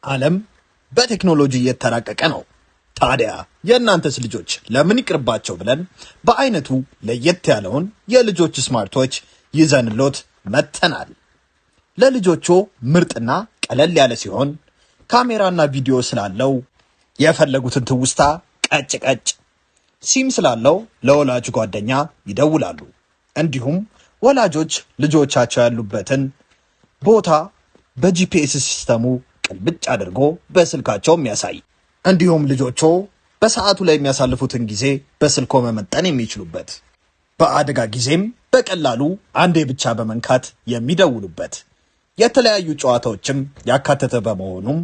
ዓለም በቴክኖሎጂ እየተራቀቀ ነው። ታዲያ የእናንተስ ልጆች ለምን ይቅርባቸው ብለን በአይነቱ ለየት ያለውን የልጆች ስማርቶች ይዘንሎት መጥተናል። ለልጆቹ ምርጥና ቀለል ያለ ሲሆን ካሜራና ቪዲዮ ስላለው የፈለጉትን ትውስታ ቀጭ ቀጭ፣ ሲም ስላለው ለወላጅ ጓደኛ ይደውላሉ። እንዲሁም ወላጆች ልጆቻቸው ያሉበትን ቦታ በጂፒኤስ ሲስተሙ ቅልብጭ አድርጎ በስልካቸው የሚያሳይ እንዲሁም ልጆቹ በሰዓቱ ላይ የሚያሳልፉትን ጊዜ በስልኮ መመጠን የሚችሉበት በአደጋ ጊዜም በቀላሉ አንዴ ብቻ በመንካት የሚደውሉበት የተለያዩ ጨዋታዎችም ያካተተ በመሆኑም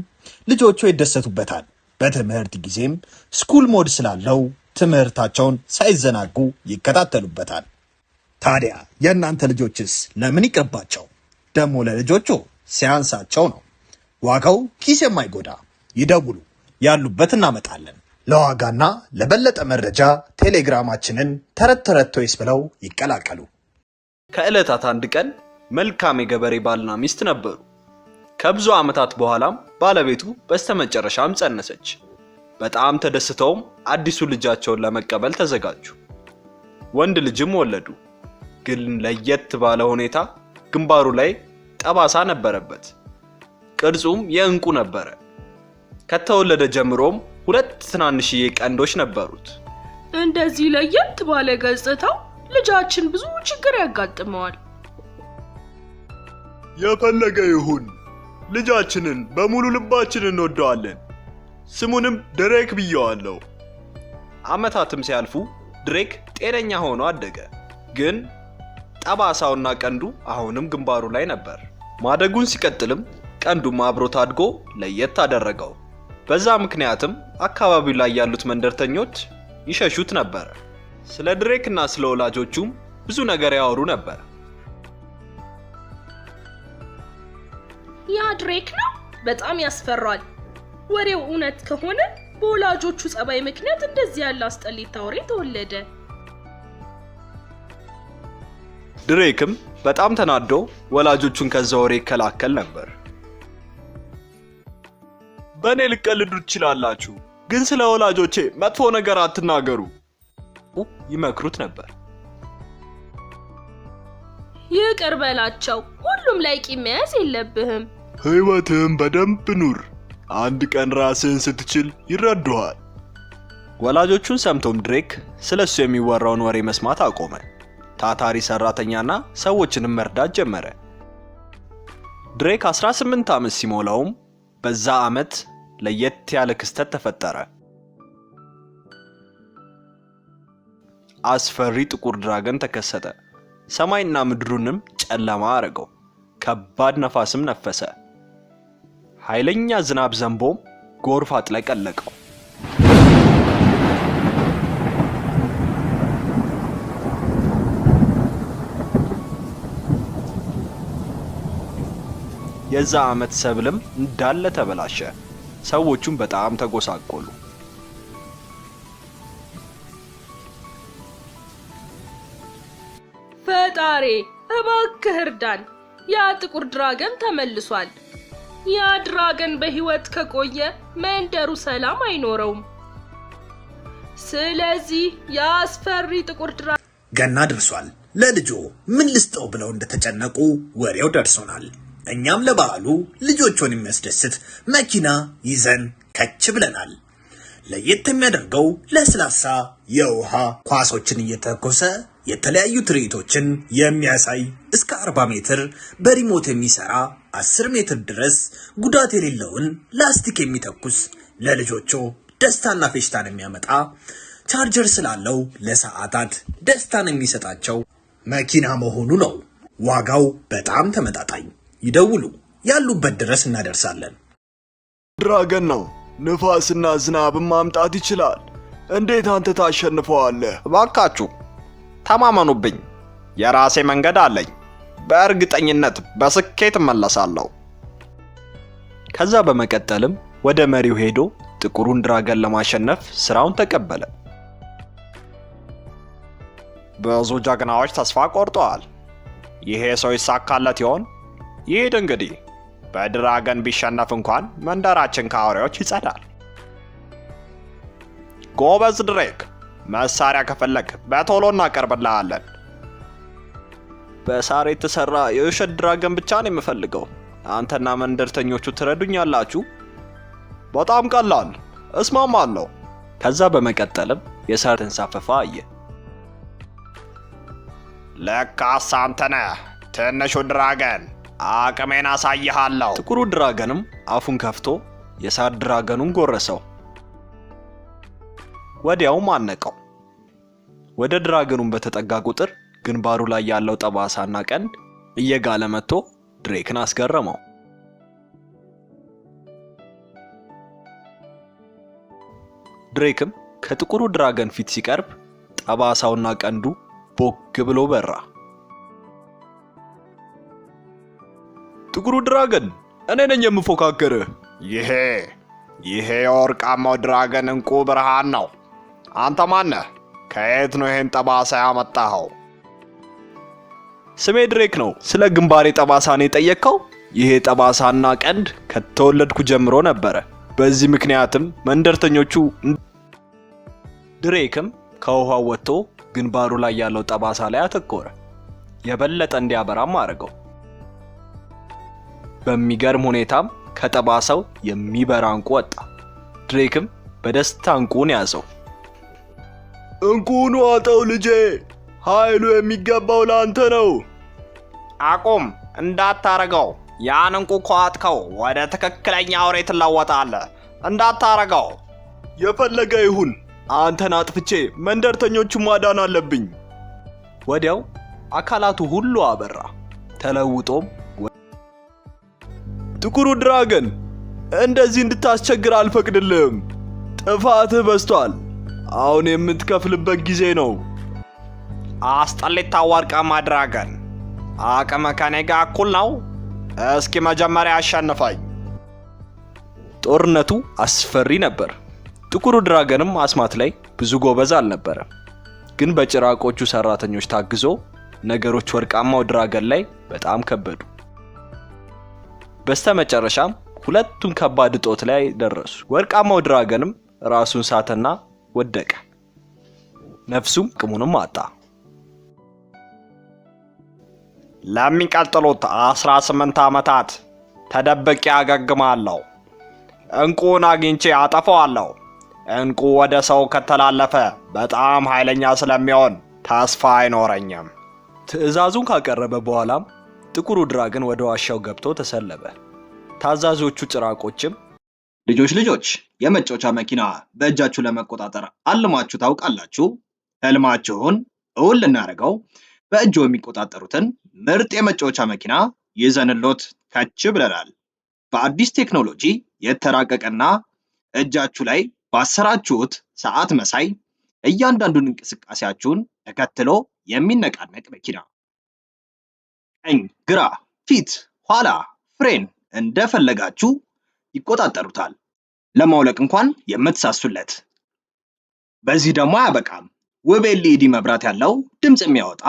ልጆቹ ይደሰቱበታል። በትምህርት ጊዜም ስኩል ሞድ ስላለው ትምህርታቸውን ሳይዘናጉ ይከታተሉበታል። ታዲያ የእናንተ ልጆችስ ለምን ይቅርባቸው? ደግሞ ለልጆቹ ሲያንሳቸው ነው። ዋጋው ኪስ የማይጎዳ ይደውሉ፣ ያሉበት እናመጣለን። ለዋጋና ለበለጠ መረጃ ቴሌግራማችንን ተረት ተረት ቶይስ ብለው ይቀላቀሉ። ከዕለታት አንድ ቀን መልካም የገበሬ ባልና ሚስት ነበሩ። ከብዙ ዓመታት በኋላም ባለቤቱ በስተመጨረሻም ጸነሰች። በጣም ተደስተውም አዲሱ ልጃቸውን ለመቀበል ተዘጋጁ። ወንድ ልጅም ወለዱ። ግን ለየት ባለ ሁኔታ ግንባሩ ላይ ጠባሳ ነበረበት። ቅርጹም የእንቁ ነበረ። ከተወለደ ጀምሮም 2 ትናንሽዬ ቀንዶች ነበሩት። እንደዚህ ለየት ባለ ገጽታው ልጃችን ብዙ ችግር ያጋጥመዋል። የፈለገ ይሁን ልጃችንን በሙሉ ልባችን እንወደዋለን። ስሙንም ድሬክ ብየዋለሁ። ዓመታትም ሲያልፉ ድሬክ ጤነኛ ሆኖ አደገ። ግን ጠባሳውና ቀንዱ አሁንም ግንባሩ ላይ ነበር። ማደጉን ሲቀጥልም ቀንዱም አብሮት አድጎ ለየት አደረገው። በዛ ምክንያትም አካባቢው ላይ ያሉት መንደርተኞች ይሸሹት ነበር። ስለ ድሬክና ስለ ወላጆቹም ብዙ ነገር ያወሩ ነበር። ያ ድሬክ ነው፣ በጣም ያስፈራል። ወሬው እውነት ከሆነ በወላጆቹ ጸባይ ምክንያት እንደዚህ ያለ አስጠሊታ ወሬ ተወለደ። ድሬክም በጣም ተናዶ ወላጆቹን ከዛ ወሬ ይከላከል ነበር። በእኔ ልቀልዱ ትችላላችሁ፣ ግን ስለ ወላጆቼ መጥፎ ነገር አትናገሩ ይመክሩት ነበር። ይቅር በላቸው፣ ሁሉም ላይ ቂም መያዝ የለብህም። ሕይወትህን በደንብ ኑር፣ አንድ ቀን ራስህን ስትችል ይረዱሃል። ወላጆቹን ሰምቶም ድሬክ ስለሱ የሚወራውን ወሬ መስማት አቆመ። ታታሪ ሰራተኛና ሰዎችንም መርዳት ጀመረ። ድሬክ 18 ዓመት ሲሞላውም በዛ ዓመት ለየት ያለ ክስተት ተፈጠረ። አስፈሪ ጥቁር ድራገን ተከሰተ። ሰማይና ምድሩንም ጨለማ አረገው። ከባድ ነፋስም ነፈሰ። ኃይለኛ ዝናብ ዘንቦም ጎርፍ አጥለቀለቀው። የዛ ዓመት ሰብልም እንዳለ ተበላሸ። ሰዎቹም በጣም ተጎሳቆሉ። ፈጣሪ እባክህ እርዳን፣ ያ ጥቁር ድራገን ተመልሷል። ያ ድራገን በህይወት ከቆየ መንደሩ ሰላም አይኖረውም። ስለዚህ ያ አስፈሪ ጥቁር ድራገን ገና ደርሷል። ለልጆ ምን ልስጠው ብለው እንደተጨነቁ ወሬው ደርሶናል። እኛም ለበዓሉ ልጆቹን የሚያስደስት መኪና ይዘን ከች ብለናል። ለየት የሚያደርገው ለስላሳ የውሃ ኳሶችን እየተኮሰ የተለያዩ ትርኢቶችን የሚያሳይ እስከ 40 ሜትር በሪሞት የሚሰራ 10 ሜትር ድረስ ጉዳት የሌለውን ላስቲክ የሚተኩስ ለልጆቹ ደስታና ፌሽታን የሚያመጣ ቻርጀር ስላለው ለሰዓታት ደስታን የሚሰጣቸው መኪና መሆኑ ነው። ዋጋው በጣም ተመጣጣኝ። ይደውሉ፣ ያሉበት ድረስ እናደርሳለን። ድራገን ነው፣ ንፋስና ዝናብን ማምጣት ይችላል። እንዴት አንተ ታሸንፈዋለህ? እባካችሁ ተማመኑብኝ፣ የራሴ መንገድ አለኝ። በእርግጠኝነት በስኬት እመለሳለሁ። ከዛ በመቀጠልም ወደ መሪው ሄዶ ጥቁሩን ድራገን ለማሸነፍ ስራውን ተቀበለ። ብዙ ጀግናዎች ተስፋ ቆርጠዋል። ይሄ ሰው ይሳካለት ይሆን? ይሄድ እንግዲህ በድራገን ቢሸነፍ እንኳን መንደራችን ከአውሬዎች ይጸዳል። ጎበዝ ድሬክ፣ መሳሪያ ከፈለክ በቶሎ እናቀርብልሃለን። በሳር የተሰራ የውሸት ድራገን ብቻ ነው የምፈልገው። አንተና መንደርተኞቹ ትረዱኛላችሁ? በጣም ቀላል፣ እስማማለሁ። ከዛ በመቀጠልም የሳር ተንሳፈፋ አየ። ለካስ አንተ ነህ ትንሹ ድራገን፣ አቅሜን አሳይሃለሁ። ጥቁሩ ድራገንም አፉን ከፍቶ የሳር ድራገኑን ጎረሰው። ወዲያውም አነቀው። ወደ ድራገኑን በተጠጋ ቁጥር ግንባሩ ላይ ያለው ጠባሳና ቀንድ እየጋለ መጥቶ ድሬክን አስገረመው። ድሬክም ከጥቁሩ ድራገን ፊት ሲቀርብ ጠባሳውና ቀንዱ ቦግ ብሎ በራ። ጥቁሩ ድራገን፣ እኔ ነኝ የምፎካከርህ። ይሄ የወርቃማው ድራገን እንቁ ብርሃን ነው። አንተ ማነህ? ከየት ነው ይሄን ጠባሳ ያመጣኸው? ስሜ ድሬክ ነው። ስለ ግንባሬ ጠባሳ ነው የጠየቅከው? ይሄ ጠባሳና ቀንድ ከተወለድኩ ጀምሮ ነበረ። በዚህ ምክንያትም መንደርተኞቹ ድሬክም ከውሃው ወጥቶ ግንባሩ ላይ ያለው ጠባሳ ላይ አተኮረ። የበለጠ እንዲያበራም አድርገው። በሚገርም ሁኔታም ከጠባሳው የሚበራ እንቁ ወጣ። ድሬክም በደስታ እንቁን ያዘው። እንቁን ዋጠው ልጄ፣ ኃይሉ የሚገባው ላንተ ነው። አቁም፣ እንዳታረገው። ያን እንቁ ከዋጥከው ወደ ትክክለኛ አውሬ ትለወጣለህ። እንዳታረገው። የፈለገ ይሁን፣ አንተን አጥፍቼ መንደርተኞቹን ማዳን አለብኝ። ወዲያው አካላቱ ሁሉ አበራ። ተለውጦም ጥቁሩ ድራገን፣ እንደዚህ እንድታስቸግር አልፈቅድልህም። ጥፋትህ በዝቷል። አሁን የምትከፍልበት ጊዜ ነው። አስጠሊታ ወርቃማ ድራገን፣ አቅም ከኔ ጋር እኩል ነው። እስኪ መጀመሪያ አሸንፈኝ። ጦርነቱ አስፈሪ ነበር። ጥቁሩ ድራገንም አስማት ላይ ብዙ ጎበዝ አልነበረም። ግን በጭራቆቹ ሰራተኞች ታግዞ ነገሮች ወርቃማው ድራገን ላይ በጣም ከበዱ። በስተመጨረሻም ሁለቱም ከባድ እጦት ላይ ደረሱ። ወርቃማው ድራገንም ራሱን ሳተና ወደቀ። ነፍሱም ቅሙንም አጣ። ለሚቀጥሉት 18 ዓመታት ተደብቄ አገግማለሁ። እንቁን አግኝቼ አጠፋዋለሁ። እንቁ ወደ ሰው ከተላለፈ በጣም ኃይለኛ ስለሚሆን ተስፋ አይኖረኝም። ትዕዛዙን ካቀረበ በኋላም ጥቁሩ ድራገን ወደ ዋሻው ገብቶ ተሰለበ። ታዛዦቹ ጭራቆችም ልጆች የመጫወቻ መኪና በእጃችሁ ለመቆጣጠር አልማችሁ ታውቃላችሁ? ህልማችሁን እውን ልናደርገው በእጆ የሚቆጣጠሩትን ምርጥ የመጫወቻ መኪና ይዘንሎት ከች ብለናል። በአዲስ ቴክኖሎጂ የተራቀቀና እጃችሁ ላይ ባሰራችሁት ሰዓት መሳይ እያንዳንዱን እንቅስቃሴያችሁን ተከትሎ የሚነቃነቅ መኪና፣ ቀኝ፣ ግራ፣ ፊት፣ ኋላ፣ ፍሬን እንደፈለጋችሁ ይቆጣጠሩታል። ለማውለቅ እንኳን የምትሳሱለት። በዚህ ደግሞ አያበቃም። ውብ ኤልኢዲ መብራት ያለው ድምጽ የሚያወጣ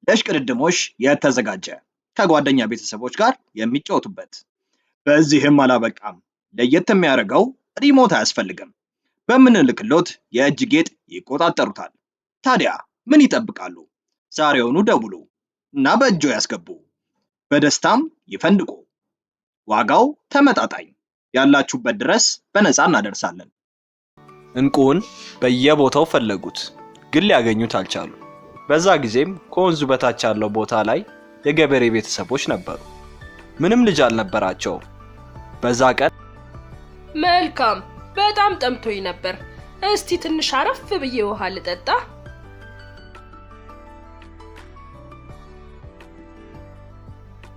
ለሽቅድድሞሽ የተዘጋጀ ከጓደኛ ቤተሰቦች ጋር የሚጫወቱበት። በዚህም አላበቃም። ለየት የሚያደርገው ሪሞት አያስፈልግም። በምንልክሎት የእጅ ጌጥ ይቆጣጠሩታል። ታዲያ ምን ይጠብቃሉ? ዛሬውኑ ደውሉ እና በእጆ ያስገቡ። በደስታም ይፈንድቁ። ዋጋው ተመጣጣኝ፣ ያላችሁበት ድረስ በነፃ እናደርሳለን። እንቁን በየቦታው ፈለጉት፣ ግን ሊያገኙት አልቻሉ። በዛ ጊዜም ከወንዙ በታች ያለው ቦታ ላይ የገበሬ ቤተሰቦች ነበሩ። ምንም ልጅ አልነበራቸውም። በዛ ቀን መልካም፣ በጣም ጠምቶኝ ነበር። እስቲ ትንሽ አረፍ ብዬ ውሃ ልጠጣ።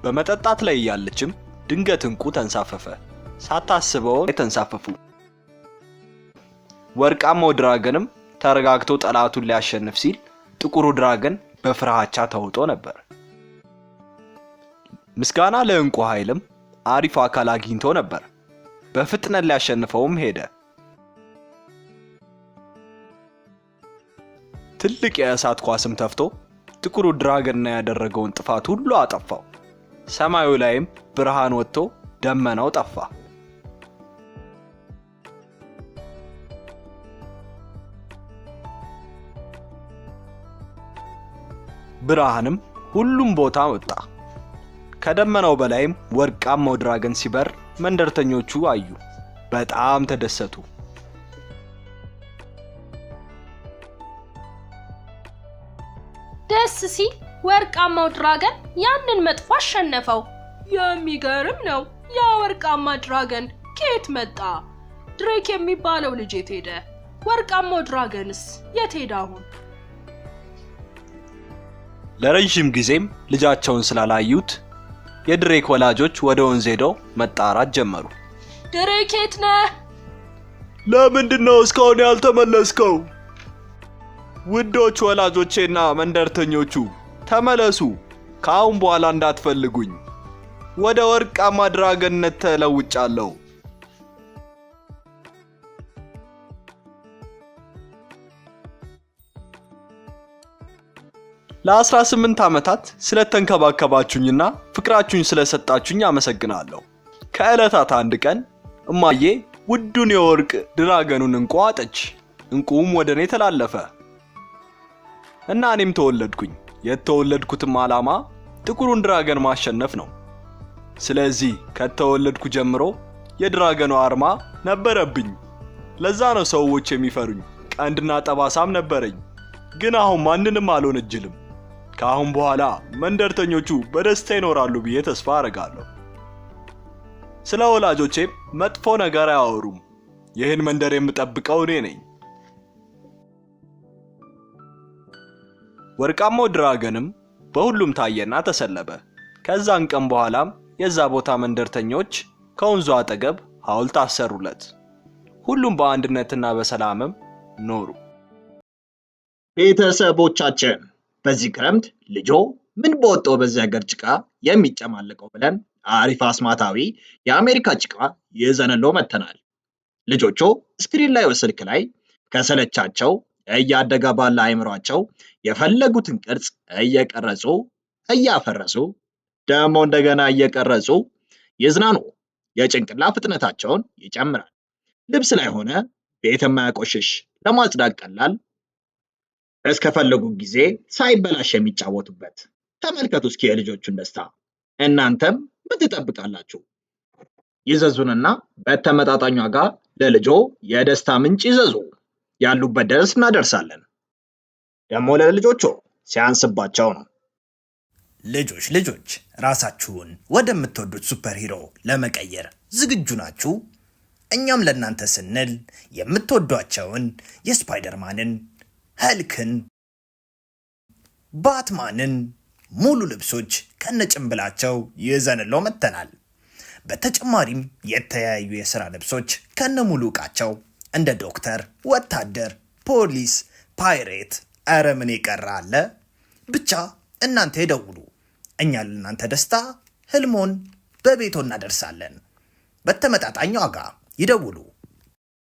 በመጠጣት ላይ ያለችም ድንገት እንቁ ተንሳፈፈ። ሳታስበው ተንሳፈፉ። ወርቃማው ድራገንም ተረጋግቶ ጠላቱን ሊያሸንፍ ሲል ጥቁሩ ድራገን በፍርሃቻ ተውጦ ነበር። ምስጋና ለእንቁ ኃይልም አሪፍ አካል አግኝቶ ነበር። በፍጥነት ሊያሸንፈውም ሄደ። ትልቅ የእሳት ኳስም ተፍቶ ጥቁሩ ድራገን ያደረገውን ጥፋት ሁሉ አጠፋው። ሰማዩ ላይም ብርሃን ወጥቶ ደመናው ጠፋ። ብርሃንም ሁሉም ቦታ ወጣ። ከደመናው በላይም ወርቃማው ድራገን ሲበር መንደርተኞቹ አዩ። በጣም ተደሰቱ። ደስ ሲል ወርቃማው ድራገን ያንን መጥፎ አሸነፈው። የሚገርም ነው። ያ ወርቃማ ድራገን ከየት መጣ? ድሬክ የሚባለው ልጅ የት ሄደ? ወርቃማው ድራገንስ የት ሄደ አሁን? ለረጅም ጊዜም ልጃቸውን ስላላዩት የድሬክ ወላጆች ወደ ወንዝ ሄደው መጣራት ጀመሩ። ድሬክ የት ነህ? ለምንድነው እስካሁን ያልተመለስከው? ውዶች ወላጆቼና መንደርተኞቹ ተመለሱ። ከአሁን በኋላ እንዳትፈልጉኝ። ወደ ወርቃማ ድራገንነት ተለውጫለሁ። ለ18 ዓመታት ስለተንከባከባችሁኝና ፍቅራችሁኝ ስለሰጣችሁኝ አመሰግናለሁ። ከዕለታት አንድ ቀን እማዬ ውዱን የወርቅ ድራገኑን እንቁ አጠች። እንቁም ወደ እኔ ተላለፈ እና እኔም ተወለድኩኝ። የተወለድኩትም ዓላማ ጥቁሩን ድራገን ማሸነፍ ነው። ስለዚህ ከተወለድኩ ጀምሮ የድራገኑ አርማ ነበረብኝ። ለዛ ነው ሰዎች የሚፈሩኝ። ቀንድና ጠባሳም ነበረኝ። ግን አሁን ማንንም አልወነጅልም። ከአሁን በኋላ መንደርተኞቹ በደስታ ይኖራሉ ብዬ ተስፋ አደርጋለሁ። ስለ ወላጆቼም መጥፎ ነገር አያወሩም። ይህን መንደር የምጠብቀው እኔ ነኝ። ወርቃማው ድራገንም በሁሉም ታየና ተሰለበ። ከዛን ቀን በኋላም የዛ ቦታ መንደርተኞች ከወንዙ አጠገብ ሐውልት አሰሩለት። ሁሉም በአንድነትና በሰላምም ኖሩ። ቤተሰቦቻችን በዚህ ክረምት ልጆ ምን በወጣው በዚህ ሀገር ጭቃ የሚጨማለቀው ብለን አሪፍ አስማታዊ የአሜሪካ ጭቃ ይዘንሎ መተናል። ልጆቹ ስክሪን ላይ ስልክ ላይ ከሰለቻቸው እያደገ ባለ አይምሯቸው የፈለጉትን ቅርጽ እየቀረጹ እያፈረሱ ደግሞ እንደገና እየቀረጹ ይዝናኑ። የጭንቅላ ፍጥነታቸውን ይጨምራል። ልብስ ላይ ሆነ ቤት የማያቆሽሽ ለማጽዳት ቀላል እስከፈለጉ ጊዜ ሳይበላሽ የሚጫወቱበት። ተመልከቱ እስኪ የልጆቹን ደስታ። እናንተም ምን ትጠብቃላችሁ? ይዘዙንና በተመጣጣኝ ዋጋ ለልጆ የደስታ ምንጭ ይዘዙ። ያሉበት ድረስ እናደርሳለን። ደግሞ ለልጆቹ ሲያንስባቸው ነው። ልጆች ራሳችሁን ወደምትወዱት ሱፐር ሂሮ ለመቀየር ዝግጁ ናችሁ? እኛም ለእናንተ ስንል የምትወዷቸውን የስፓይደርማንን፣ ሀልክን፣ ባትማንን ሙሉ ልብሶች ከነጭንብላቸው ይዘንለው መጥተናል። በተጨማሪም የተለያዩ የሥራ ልብሶች ከነ ሙሉ ዕቃቸው እንደ ዶክተር፣ ወታደር፣ ፖሊስ፣ ፓይሬት፣ ኧረ ምን የቀረ አለ? ብቻ እናንተ ይደውሉ። እኛ ለእናንተ ደስታ ህልሞን በቤቶ እናደርሳለን። በተመጣጣኝ ዋጋ ይደውሉ።